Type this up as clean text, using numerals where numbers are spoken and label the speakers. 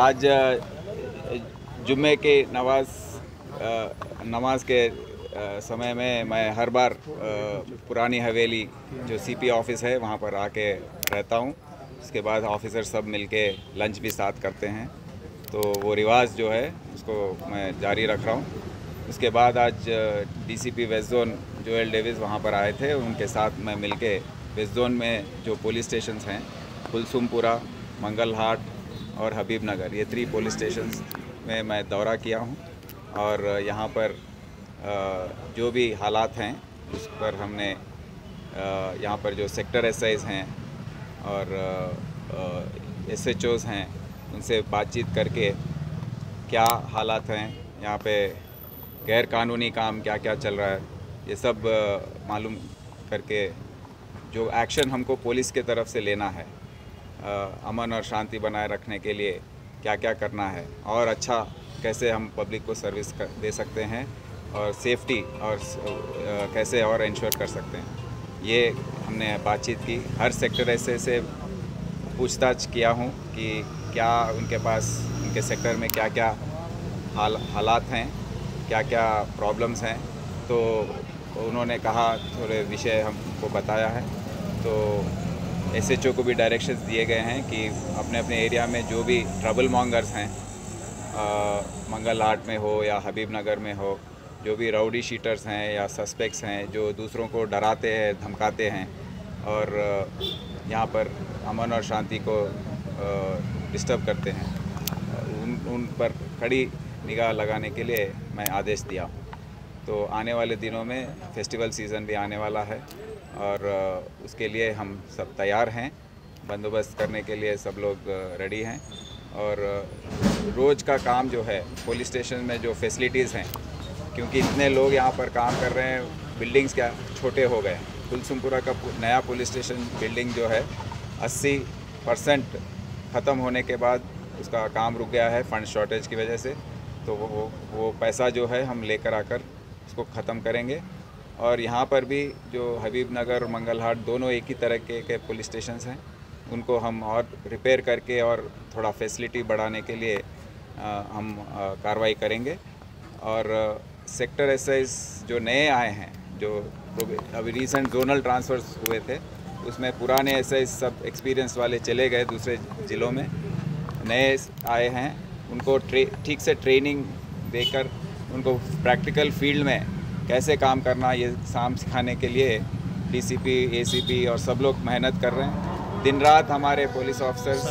Speaker 1: आज जुम्मे के नमाज के समय में मैं हर बार पुरानी हवेली जो सीपी ऑफिस है वहाँ पर आके रहता हूँ। उसके बाद ऑफिसर सब मिलके लंच भी साथ करते हैं, तो वो रिवाज जो है उसको मैं जारी रख रहा हूँ। उसके बाद आज DCP west zone Joel Davies वहाँ पर आए थे, उनके साथ मैं मिलके वेस्ट जोन में जो पुलिस स्टेशंस हैं कुलसुमपुरा, मंगल हाट और हबीब नगर, ये 3 पुलिस स्टेशंस में मैं दौरा किया हूँ। और यहाँ पर जो भी हालात हैं उस पर हमने यहाँ पर जो सेक्टर एसआईज़ हैं और एसएचओज़ हैं उनसे बातचीत करके क्या हालात हैं, यहाँ पे गैर कानूनी काम क्या क्या चल रहा है, ये सब मालूम करके जो एक्शन हमको पुलिस के तरफ से लेना है, अमन और शांति बनाए रखने के लिए क्या क्या करना है और अच्छा कैसे हम पब्लिक को सर्विस दे सकते हैं और सेफ्टी और कैसे और इंश्योर कर सकते हैं, ये हमने बातचीत की। हर सेक्टर से पूछताछ किया हूँ कि क्या उनके पास उनके सेक्टर में क्या क्या हालात हैं, क्या क्या प्रॉब्लम्स हैं, तो उन्होंने कहा थोड़े विषय हमको बताया है। तो एसएचओ को भी डायरेक्शंस दिए गए हैं कि अपने अपने एरिया में जो भी ट्रबल मॉन्गर्स हैं, मंगल हाट में हो या हबीब नगर में हो, जो भी राउडी शीटर्स हैं या सस्पेक्ट्स हैं जो दूसरों को डराते हैं धमकाते हैं और यहाँ पर अमन और शांति को डिस्टर्ब करते हैं, उन पर कड़ी निगाह लगाने के लिए मैं आदेश दिया। तो आने वाले दिनों में फेस्टिवल सीज़न भी आने वाला है और उसके लिए हम सब तैयार हैं, बंदोबस्त करने के लिए सब लोग रेडी हैं। और रोज़ का काम जो है पुलिस स्टेशन में जो फैसिलिटीज़ हैं, क्योंकि इतने लोग यहाँ पर काम कर रहे हैं, बिल्डिंग्स क्या छोटे हो गए। कुलसुमपुरा का नया पुलिस स्टेशन बिल्डिंग जो है 80% ख़त्म होने के बाद उसका काम रुक गया है फंड शॉर्टेज की वजह से। तो वो पैसा जो है हम लेकर आकर उसको ख़त्म करेंगे। और यहाँ पर भी जो हबीब नगर और मंगलहाट दोनों एक ही तरह के पुलिस स्टेशंस हैं, उनको हम और रिपेयर करके और थोड़ा फैसिलिटी बढ़ाने के लिए हम कार्रवाई करेंगे। और सेक्टर एसआईज जो नए आए हैं, जो अभी रीसेंट जोनल ट्रांसफ़र्स हुए थे, उसमें पुराने एसआईज सब एक्सपीरियंस वाले चले गए दूसरे ज़िलों में, नए आए हैं। उनको ठीक से ट्रेनिंग देकर उनको प्रैक्टिकल फील्ड में कैसे काम करना ये काम सिखाने के लिए डीसीपी, एसीपी और सब लोग मेहनत कर रहे हैं। दिन रात हमारे पुलिस ऑफिसर्स